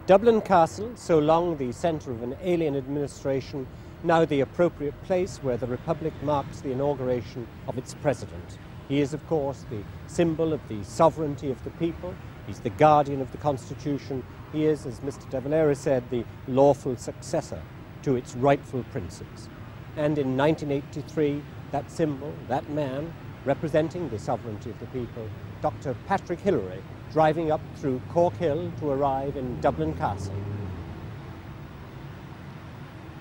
Dublin Castle, so long the centre of an alien administration, now the appropriate place where the Republic marks the inauguration of its president. He is, of course, the symbol of the sovereignty of the people. He's the guardian of the Constitution. He is, as Mr. De Valera said, the lawful successor to its rightful princes. And in 1983, that symbol, that man, representing the sovereignty of the people, Dr. Patrick Hillery, driving up through Cork Hill to arrive in Dublin Castle.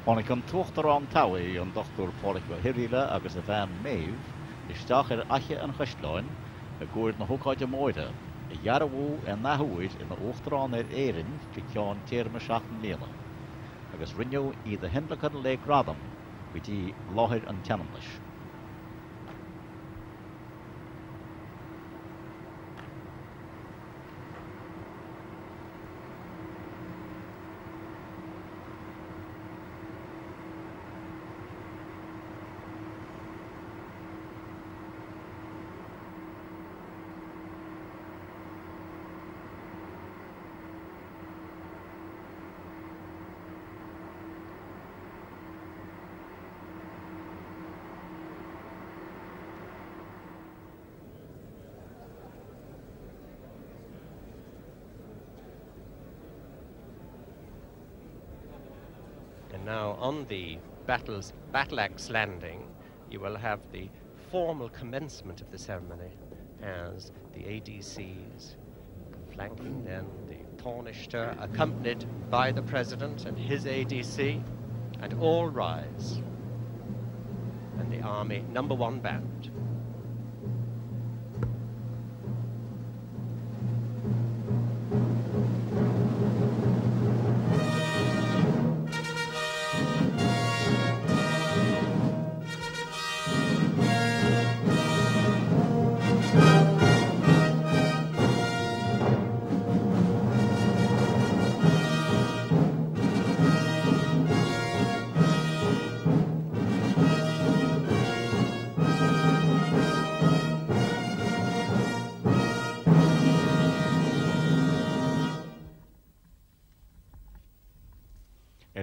Onnig an tuachtar an tawi an Dr. Patrick Hillery agus a bhean méh, isteach aiche an chusláin, a gúir na hócáide móide, a jarabhú a nahuid in na óchtarán éirin fi ceán téirme seachtan léana, agus rinneú iad a hindlachan le gradam, bhí láthir an teanam leis. And now on the battle axe landing, you will have the formal commencement of the ceremony as the ADCs flanking then the Taoiseach, accompanied by the President and his ADC, and all rise, and the Army number 1 band.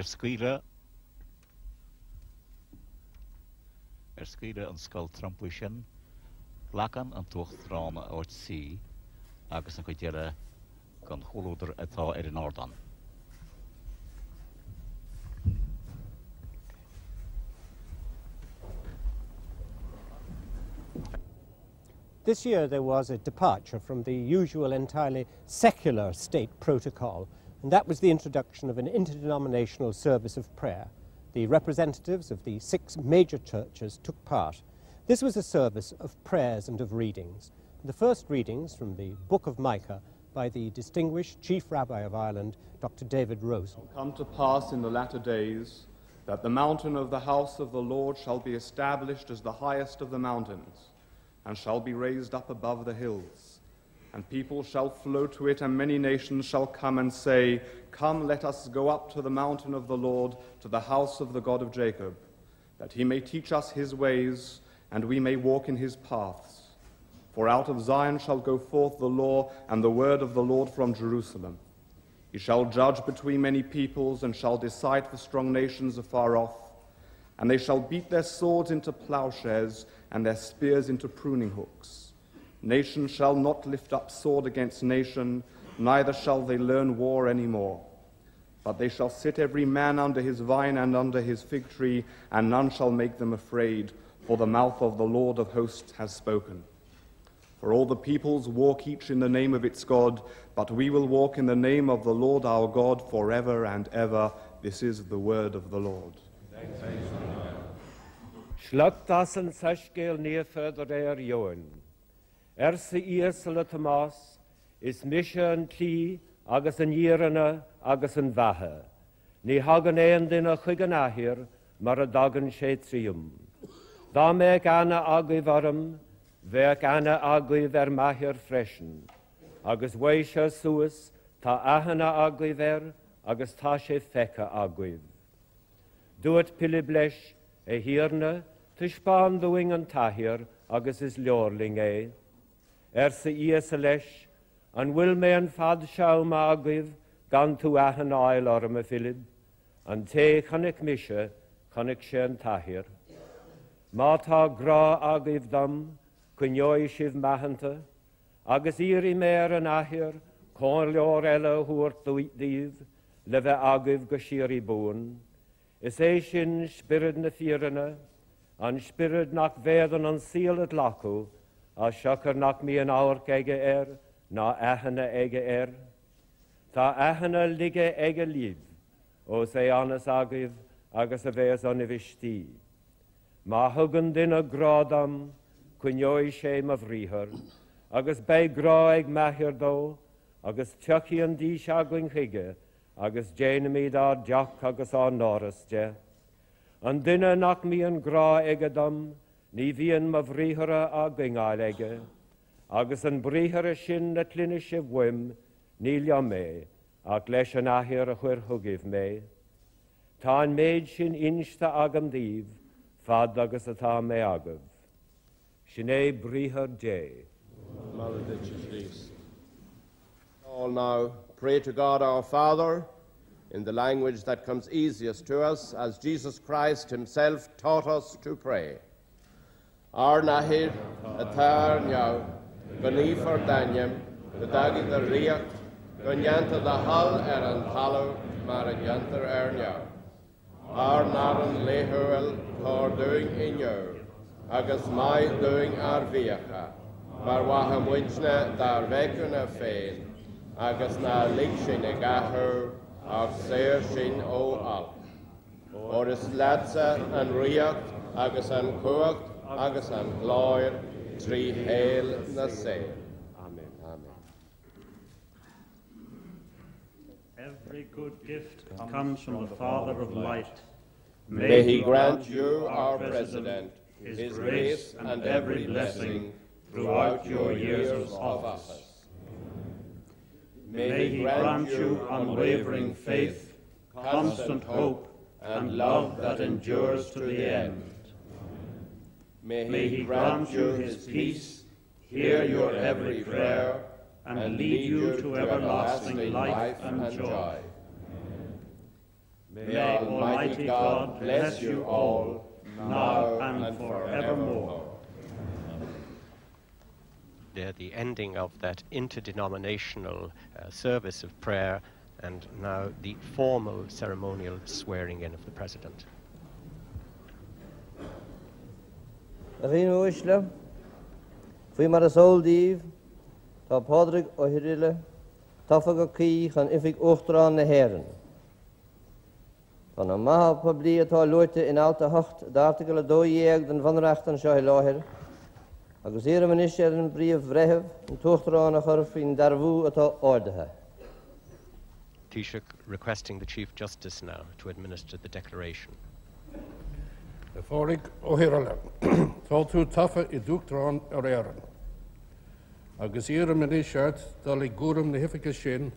Scuile an scoil trompu sin, ghlachan an tuachtarán ort sí, agus an chuideire gan cholúdar atá ar an ordan. This year there was a departure from the usual entirely secular state protocol, and that was the introduction of an interdenominational service of prayer. The representatives of the 6 major churches took part. This was a service of prayers and of readings. The first readings from the Book of Micah by the distinguished Chief Rabbi of Ireland, Dr. David Rosen. It shall come to pass in the latter days that the mountain of the house of the Lord shall be established as the highest of the mountains, and shall be raised up above the hills. And people shall flow to it, and many nations shall come and say, Come, let us go up to the mountain of the Lord, to the house of the God of Jacob, that he may teach us his ways, and we may walk in his paths. For out of Zion shall go forth the law and the word of the Lord from Jerusalem. He shall judge between many peoples, and shall decide for strong nations afar off. And they shall beat their swords into plowshares, and their spears into pruning hooks. Nation shall not lift up sword against nation, neither shall they learn war any more. But they shall sit every man under his vine and under his fig tree, and none shall make them afraid, for the mouth of the Lord of hosts has spoken. For all the peoples walk each in the name of its God, but we will walk in the name of the Lord our God forever and ever. This is the word of the Lord. Schlag das an sasgéil ní further Joan. Sa ísla Tomás is mise an tlí agus an íranna agus an bhathe. Ní hagan éon duine chuig an áthir mar a dagan sé tríum. Dá mé gana agaibh orm, bheith gana agaibh maithir freisin. Agus bhaise suas tá ahanana agaibh agus tá sé fecha agaibh. Dúit pilib leis a hírne, tuspáin doing an tahir agus is leorling sa ías leis, an bhfuil mé an fad seam agaibh gan tú ahan ail orm a Philip, an te chanig misha, chanig shen tahir. Mata gra agiv dam, cynoi shiv mahanta, agus iri mer an ahir, con lior ela hwrt ddydd, lefe agiv gashiri boon. Is sin spirit na firana, an spirit nach vedan an seal at laku, a shakar nach mi an aur ege na ahana ege Ta ahana lige ege liv, o se anas agiv, agus a ves an ivishti. Ma hugan din a gradam, cynoi shem of rihar, agus bei gra eg mahir do, agus tucky an di shagwing hige, agus Jainamid ar Jack agus ar Norris je. An dinna nach mi an gra egadam, ni vian ma vrihara a gingal ege, agus an brihara sin na clinish of wim, ni lia me, ag leis an ahir a chwer hugiv me. Ta an maid sin insta agam div, fad agus a ta me agav. Sinne brihar je. All now pray to God our Father in the language that comes easiest to us, as Jesus Christ himself taught us to pray. Ar nahir atar nyau, gani for danyam, the dagi the riak, ganyanta the hal an palo, maragantar nyau. Ar naran lehuel, tor doing in you, agus mai doing ar viacha, marwaham winchna dar vekuna fein, agus na likshin e gahur, ag seir sin o al. Oris ladsa an riacht, agus an cuacht, agus an gloir, tri hail na seir. Amen. Amen. Every good gift comes from the Father of light. May he grant you, our President, his grace and every blessing throughout your years of office. May he grant you unwavering faith, constant hope, and love that endures to the end. May he grant you his peace, hear your every prayer, and lead you to everlasting life and joy. May Almighty God bless you all, now and forevermore. The ending of that interdenominational service of prayer, and now the formal ceremonial swearing in of the President. Inauguration, fui mar a soldív, tá Padraig ó Hillery, tafaga kí chan ifig uchtrán na Héireann. Van a maha publie tá loite in alta hocht, de artikel 2 den vanrechten seo láhir, agus manis an bríomh bhrethebh an tuachtarán a chur fin darbhú atá ordathe. Taoiseach requesting the Chief Justice now to administer the declaration. The Fórig ó Hillery, tá tú tafa I dúchtarán ar éireann. Agus manis dal I gúram na hifica sin,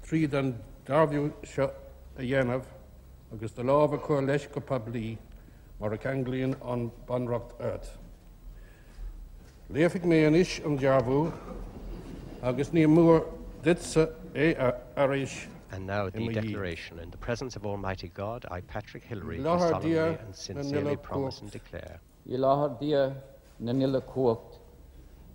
tríd an darbhú seo a dhéanamh, agus de lábha chuir leis go pablí mar a canglíonn an banreacht ort. Léifig mé anis an dearbhú, agus ní mór ditsa aris. And now the declaration. In the presence of Almighty God, I, Patrick Hillery, do solemnly and sincerely promise and declare. I láthar dia na nila cuacht.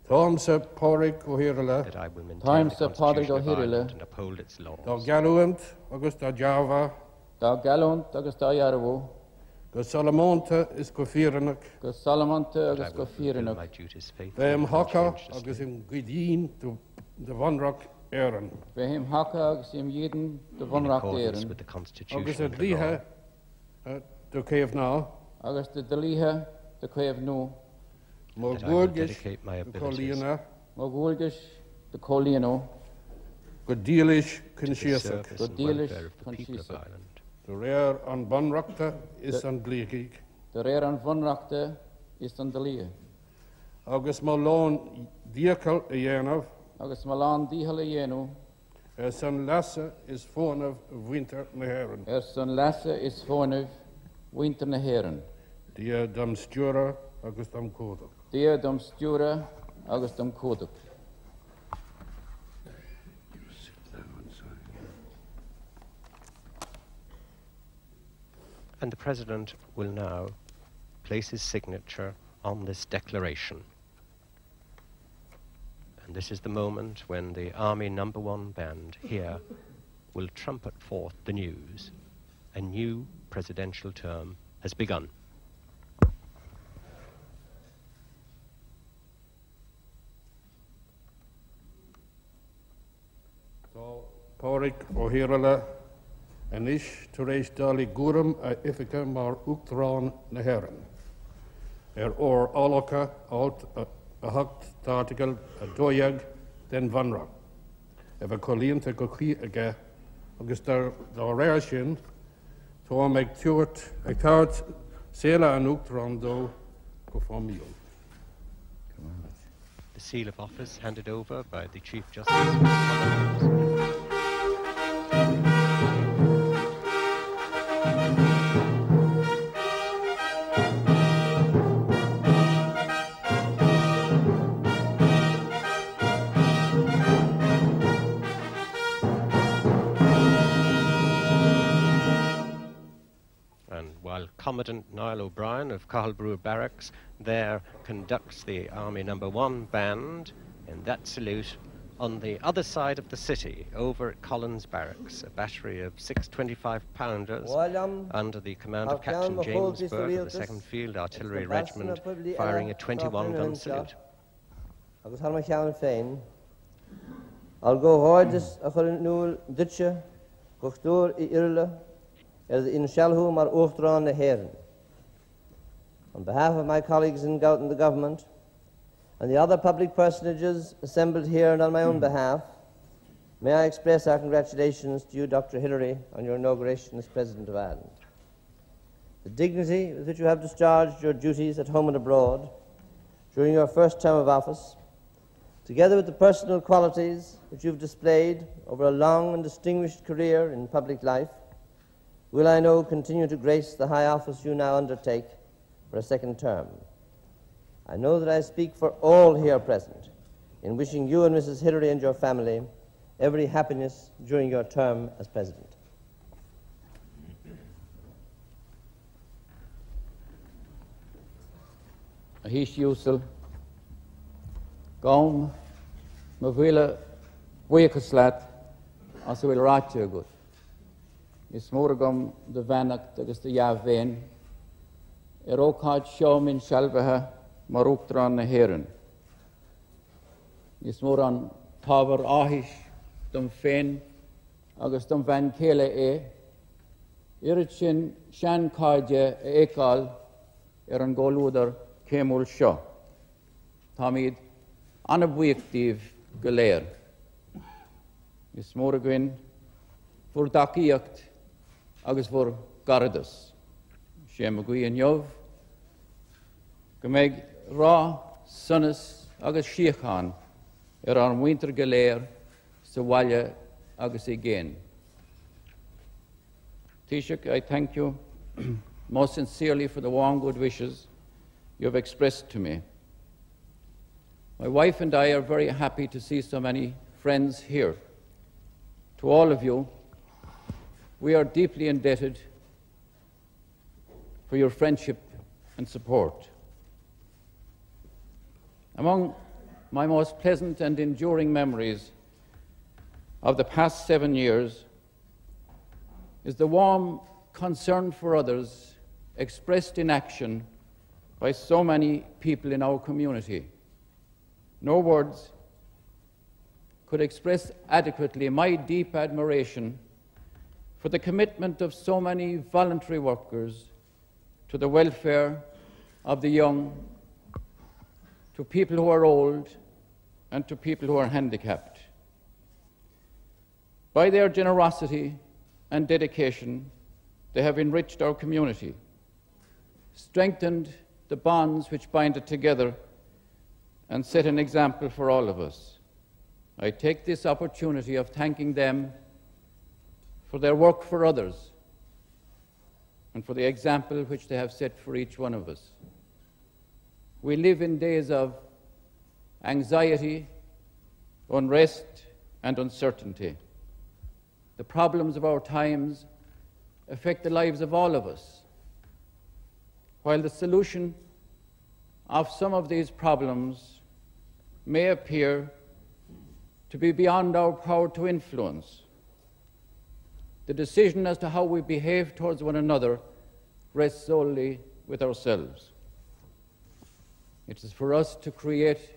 Táimsa Pádraig ó Hillery, that I will maintain the Constitution of Ireland and uphold its laws. Tá galúint agus tá dearbha, Tá galúint agus tá dearbhú, go Salamonta is go fíranach, go Salamonta agus That I go will fulfill fíranach, my duties faithfully bheim and hacha conscientiously. agus im gudín de vanreacht éireann. Bheim hacha agus im jeden de In vonracht accordance éireann, with the Constitution Agus a and the law. dlíthe do céimh ná, agus de dlíthe de chuimh nó, má That I will gúrgis dedicate my do abilities cholíana, má gúilgus de cholíonó, go dílis to the cynsiasach. service Go and dílis welfare of the people of conscious. Ireland. De réir an banreachta is an blíigh, de réir an vonraachta is an dlíthe, agus má lán díacail a dhéanamh, agus má lán díhall a dhéanú, san lasa is fónamh bhaintear na Héireann. san leasa is fóinmh winter na Héireann. Dia dam stúra agus dam códach. Dia dom stúra agus dom códach. And the President will now place his signature on this declaration. And this is the moment when the Army No. 1 band here will trumpet forth the news. A new presidential term has begun. Pádraig Ó Hillery Anis taréis dálaí gúram a Ithaca mar Uachtarán na HÉireann. Or álacha alt a hacht d'article a dóiag den vanra. Ef a colínta go chuí aige agus dar réir sin tá meid tuairt ag tart séla an Uachtarán dó go fámíol. The seal of office handed over by the Chief Justice. Commandant Niall O'Brien of Carlbrewer Barracks there conducts the Army No. 1 band in that salute on the other side of the city, over at Collins Barracks, a battery of 6 25-pounders under the command of Captain James Burke of the 2nd Field Artillery Regiment, firing a 21-gun salute. Agus har ma cheann féin, I'll go háides a chur núil ditse, gochtúr I Irle, in Shalhu mar Uachtarán na HÉireann. On behalf of my colleagues in the government and the other public personages assembled here and on my own behalf, may I express our congratulations to you, Dr. Hillery, on your inauguration as President of Ireland. The dignity with which you have discharged your duties at home and abroad during your first term of office, together with the personal qualities which you've displayed over a long and distinguished career in public life, will I know continue to grace the high office you now undertake for a second term. I know that I speak for all here present in wishing you and Mrs. Hillery and your family every happiness during your term as President. Hís Yusel, Gaum, Mavila, Wikaslat, as will write you good. Is morgum de Vannacht agus de Javén, Ócáid seom in Shalvathe mar Uachtarán na HÉireann. Is mór an tábhar áthis dom féin agus dom bhain céile irid sin sean cáide éáil an ggóilúdar céimúil seo. Tá míad anna buíochtaíomh go léir. Is mór a gcuin fór dacaíocht agus fór garadas. Sé a gcuí an jobh, go méid rá sunnas agus síocháin an muintir go léir sa bhaile agus I géin. Taoiseach, I thank you most sincerely for the warm good wishes you have expressed to me. My wife and I are very happy to see so many friends here. To all of you, we are deeply indebted for your friendship and support. Among my most pleasant and enduring memories of the past 7 years is the warm concern for others expressed in action by so many people in our community. No words could express adequately my deep admiration for the commitment of so many voluntary workers to the welfare of the young, to people who are old, and to people who are handicapped. By their generosity and dedication, they have enriched our community, strengthened the bonds which bind it together, and set an example for all of us. I take this opportunity of thanking them for their work for others and for the example which they have set for each one of us. We live in days of anxiety, unrest, and uncertainty. The problems of our times affect the lives of all of us, while the solution of some of these problems may appear to be beyond our power to influence, the decision as to how we behave towards one another rests solely with ourselves. It is for us to create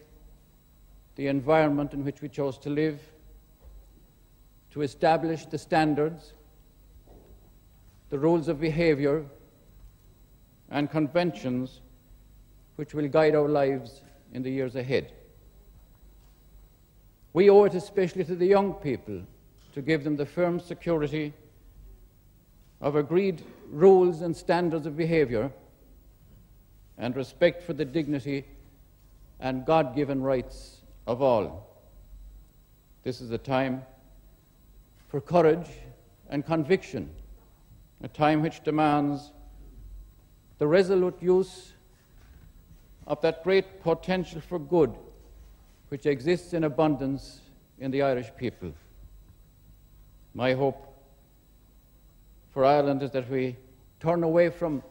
the environment in which we chose to live, to establish the standards, the rules of behavior, and conventions which will guide our lives in the years ahead. We owe it especially to the young people to give them the firm security of agreed rules and standards of behavior and respect for the dignity and God-given rights of all. This is a time for courage and conviction, a time which demands the resolute use of that great potential for good which exists in abundance in the Irish people. My hope for Ireland is that we turn away from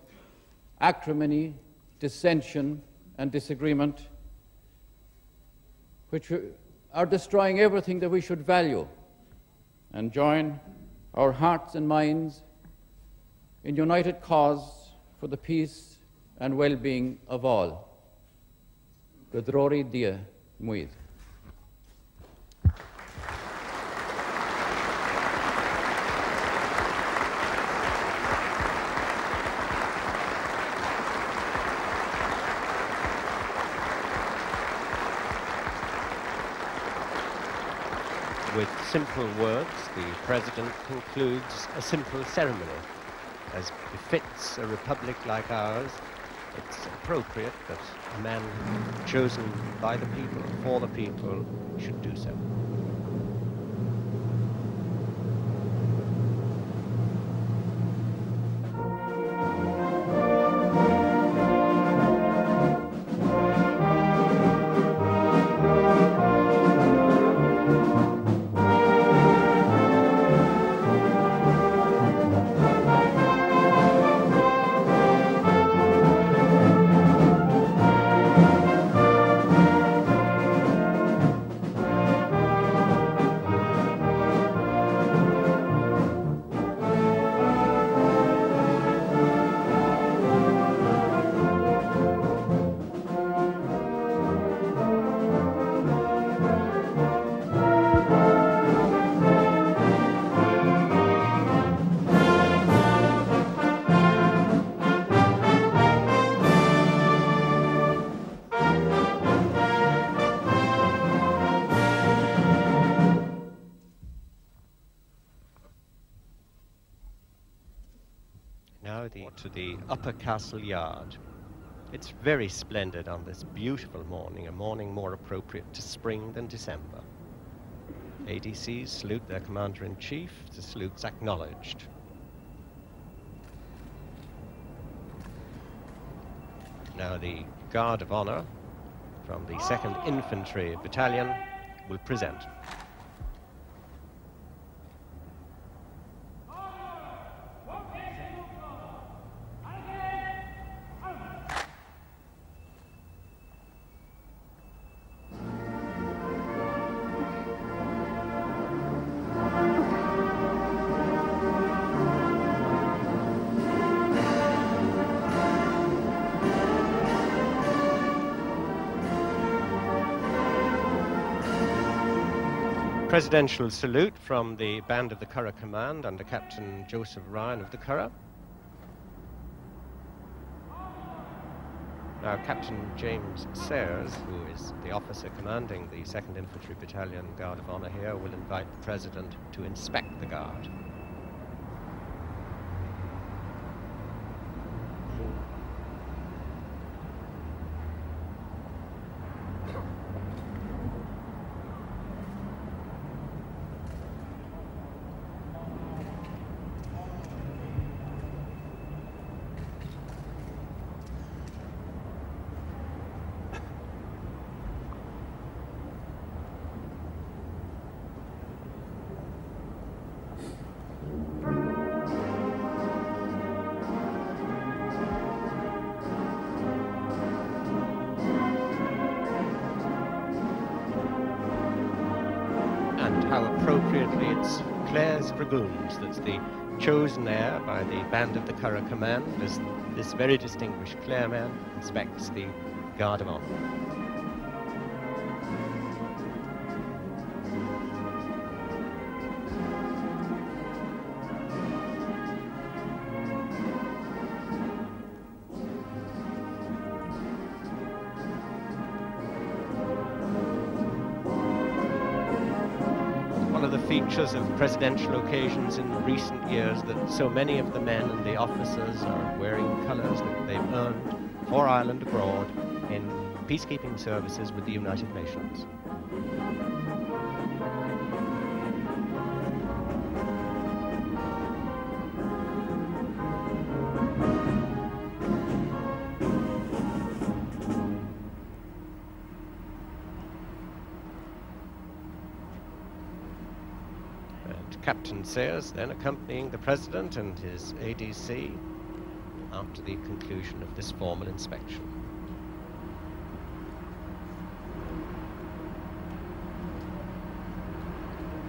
acrimony, dissension, and disagreement, which are destroying everything that we should value, and join our hearts and minds in united cause for the peace and well-being of all. Godrori dia muid. With simple words, the President concludes a simple ceremony. As befits a republic like ours, it's appropriate that a man chosen by the people, for the people, should do so. To the upper castle yard. It's very splendid on this beautiful morning, a morning more appropriate to spring than December. ADCs salute their commander-in-chief. The salute's acknowledged. Now the Guard of Honor from the 2nd Infantry Battalion will present. Presidential salute from the Band of the Curragh Command under Captain Joseph Ryan of the Curragh. Now Captain James Sayers, who is the officer commanding the 2nd Infantry Battalion Guard of Honor here, will invite the President to inspect the Guard. and how appropriately it's Clare's Dragoons that's the chosen heir by the band of the Curragh Command as this very distinguished Clare man inspects the Guard of Honour. One of the features of presidential occasions in recent years that so many of the men and the officers are wearing colours that they've earned for Ireland abroad in peacekeeping services with the United Nations. Captain Sayers then accompanying the President and his ADC after the conclusion of this formal inspection.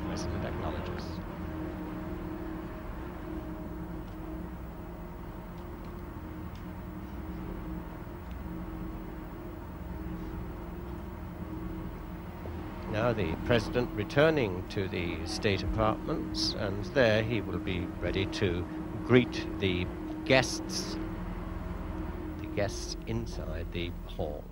The President acknowledges. Now the President returning to the State Apartments, and there he will be ready to greet the guests inside the hall.